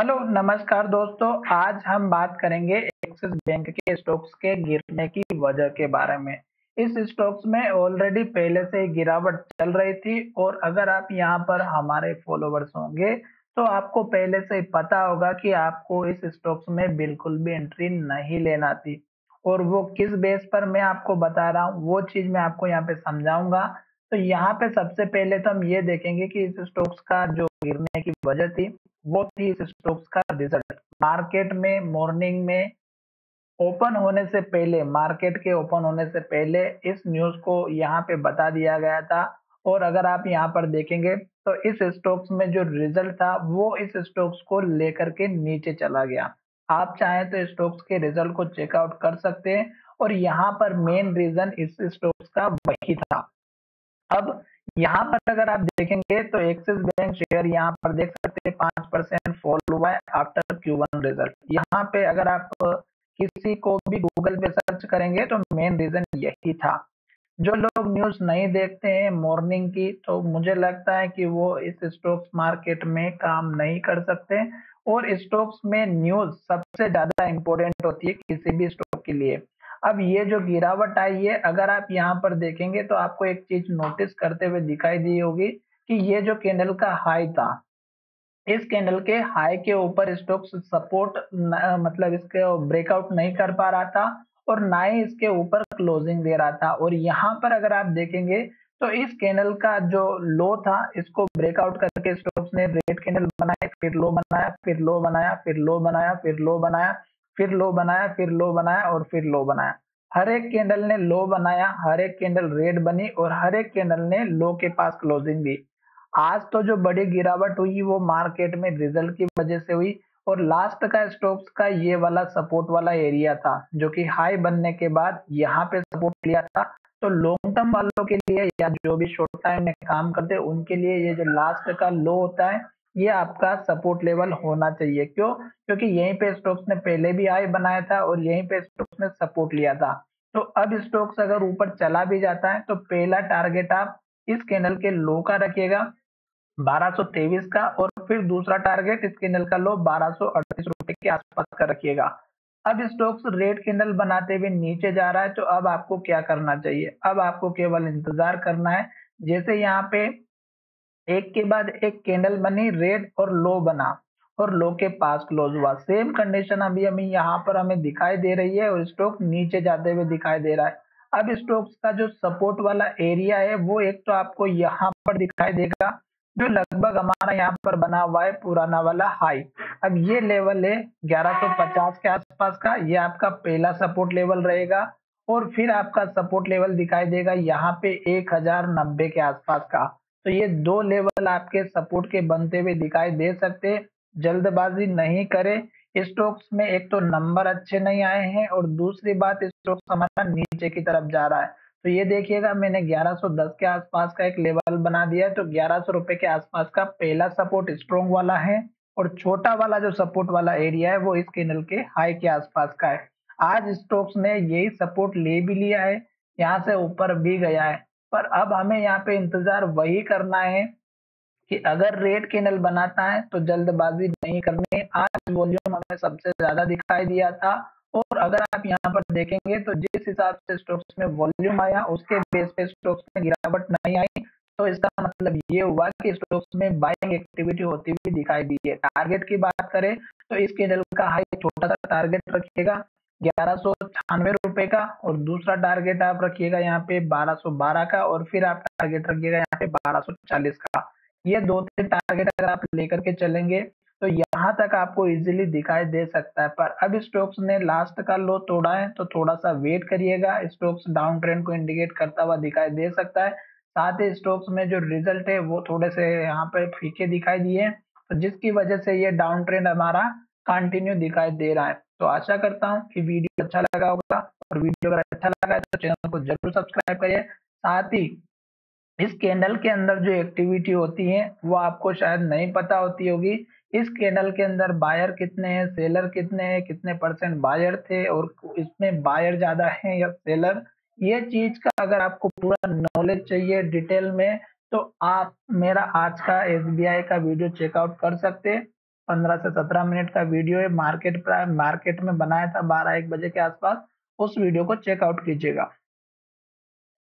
Hello, नमस्कार दोस्तों। आज हम बात करेंगे एक्सिस बैंक के स्टॉक्स के गिरने की वजह के बारे में। इस स्टॉक्स में ऑलरेडी पहले से ही गिरावट चल रही थी और अगर आप यहाँ पर हमारे फॉलोवर्स होंगे तो आपको पहले से ही पता होगा कि आपको इस स्टॉक्स में बिल्कुल भी एंट्री नहीं लेना थी। और वो किस बेस पर मैं आपको बता रहा हूँ वो चीज़ मैं आपको यहाँ पे समझाऊंगा। तो यहाँ पे सबसे पहले तो हम ये देखेंगे कि इस स्टॉक्स का जो गिरने की वजह थी वो थी इस स्टॉक्स का रिजल्ट। मार्केट में मॉर्निंग में ओपन होने से पहले, मार्केट के ओपन होने से पहले इस न्यूज़ को यहाँ पे बता दिया गया था। और अगर आप यहाँ पर देखेंगे तो इस स्टॉक्स में जो रिजल्ट था वो इस स्टॉक्स को लेकर के नीचे चला गया। आप चाहें तो स्टॉक्स के रिजल्ट को चेकआउट कर सकते हैं और यहाँ पर मेन रीजन इस स्टॉक्स का वही था। अब यहाँ पर अगर आप देखेंगे तो एक्सिस बैंक शेयर यहाँ पर देख सकते हैं 5% फॉल हुआ है आफ्टर Q1 रिजल्ट। यहाँ पे अगर आप किसी को भी गूगल पे सर्च करेंगे तो मेन रीजन यही था। जो लोग न्यूज़ नहीं देखते हैं मॉर्निंग की तो मुझे लगता है कि वो इस स्टॉक्स मार्केट में काम नहीं कर सकते। और स्टॉक्स में न्यूज़ सबसे ज़्यादा इम्पोर्टेंट होती है किसी भी स्टॉक के लिए। अब ये जो गिरावट आई है अगर आप यहाँ पर देखेंगे तो आपको एक चीज़ नोटिस करते हुए दिखाई दी होगी कि ये जो कैंडल का हाई था, इस कैंडल के हाई के ऊपर स्टॉक्स सपोर्ट मतलब इसके ब्रेकआउट नहीं कर पा रहा था और ना ही इसके ऊपर क्लोजिंग दे रहा था। और यहाँ पर अगर आप देखेंगे तो इस कैंडल का जो लो था इसको ब्रेकआउट करके स्टॉक्स ने रेड कैंडल बनाए, फिर लो बनाया, फिर लो बनाया, फिर लो बनाया, फिर लो बनाया, फिर लो बनाया, फिर लो बनाया और फिर लो बनाया। हर एक कैंडल ने लो बनाया, हर एक कैंडल रेड बनी और हर एक कैंडल ने लो के पास क्लोजिंग दी। आज तो जो बड़ी गिरावट हुई वो मार्केट में रिजल्ट की वजह से हुई। और लास्ट का स्टॉक्स का ये वाला सपोर्ट वाला एरिया था जो कि हाई बनने के बाद यहाँ पे सपोर्ट लिया था। तो लॉन्ग टर्म वालों के लिए या जो भी शॉर्ट टाइम में काम करते हैं उनके लिए ये जो लास्ट का लो होता है ये आपका सपोर्ट लेवल होना चाहिए। क्यों? क्योंकि यहीं पे स्टॉक्स ने पहले भी हाई बनाया था और यहीं पे स्टॉक्स ने सपोर्ट लिया था। तो अब स्टॉक्स अगर ऊपर चला भी जाता है तो पहला टारगेट आप इस कैंडल के लो का रखिएगा 1223 का और फिर दूसरा टारगेट इस कैंडल का लो 1238 रुपए के आसपास का रखिएगा। अब स्टॉक्स रेड कैंडल बनाते हुए नीचे जा रहा है तो अब आपको क्या करना चाहिए? अब आपको केवल इंतजार करना है। जैसे यहाँ पे एक के बाद एक कैंडल बनी रेड और लो बना और लो के पास क्लोज हुआ, सेम कंडीशन अभी हमें यहाँ पर हमें दिखाई दे रही है और स्टॉक नीचे जाते हुए दिखाई दे रहा है। अब स्टॉक्स का जो सपोर्ट वाला एरिया है वो एक तो आपको यहाँ पर दिखाई देगा जो लगभग हमारा यहाँ पर बना हुआ है पुराना वाला हाई। अब ये लेवल है 1150 के आसपास का, ये आपका पहला सपोर्ट लेवल रहेगा। और फिर आपका सपोर्ट लेवल दिखाई देगा यहाँ पे 1090 के आसपास का। तो ये दो लेवल आपके सपोर्ट के बनते हुए दिखाई दे सकते हैं। जल्दबाजी नहीं करें। स्टॉक्स में एक तो नंबर अच्छे नहीं आए हैं और दूसरी बात स्टॉक्स हमारा नीचे की तरफ जा रहा है। तो ये देखिएगा मैंने 1110 के आसपास का एक लेवल बना दिया है तो 1100 रुपए के आसपास का पहला सपोर्ट स्ट्रॉन्ग वाला है। और छोटा वाला जो सपोर्ट वाला एरिया है वो इस कैंडल के हाई के आसपास का है। आज स्टॉक्स ने यही सपोर्ट ले भी लिया है, यहाँ से ऊपर भी गया है। पर अब हमें यहाँ पे इंतजार वही करना है कि अगर रेड कैंडल बनाता है तो जल्दबाजी नहीं करनी है। आज वॉल्यूम हमें सबसे ज्यादा दिखाई दिया था। और अगर आप यहाँ पर देखेंगे तो जिस हिसाब से स्टॉक्स में वॉल्यूम आया उसके बेस पे स्टॉक्स में गिरावट नहीं आई। तो इसका मतलब ये हुआ कि स्टॉक्स में बाइंग एक्टिविटी होती हुई दिखाई दी है। टारगेट की बात करें तो इस कैंडल का हाई छोटा सा टारगेट रखिएगा 1196 का और दूसरा टारगेट आप रखिएगा यहाँ पे 1212 का और फिर आप टारगेट रखिएगा यहाँ पे 1240 का। ये 2-3 टारगेट अगर आप लेकर के चलेंगे तो यहाँ तक आपको इजीली दिखाई दे सकता है। पर अब स्टॉक्स ने लास्ट का लो तोड़ा है तो थोड़ा सा वेट करिएगा। स्टॉक्स डाउन ट्रेंड को इंडिकेट करता हुआ दिखाई दे सकता है। साथ ही स्टॉक्स में जो रिजल्ट है वो थोड़े से यहाँ पे फीके दिखाई दिए तो जिसकी वजह से ये डाउन ट्रेंड हमारा कंटिन्यू दिखाई दे रहा है। तो आशा करता हूँ कि वीडियो अच्छा लगा होगा और वीडियो अगर अच्छा लगा है तो चैनल को जरूर सब्सक्राइब करिए। साथ ही इस कैंडल के अंदर जो एक्टिविटी होती है वो आपको शायद नहीं पता होती होगी। इस कैंडल के अंदर बायर कितने हैं, सेलर कितने हैं, कितने परसेंट बायर थे और इसमें बायर ज्यादा है या सेलर, ये चीज का अगर आपको पूरा नॉलेज चाहिए डिटेल में तो आप मेरा आज का एसबीआई का वीडियो चेकआउट कर सकते हैं। 15 से 17 मिनट का वीडियो है, मार्केट में बनाया था 12-1 बजे के आसपास, उस वीडियो को चेकआउट कीजिएगा।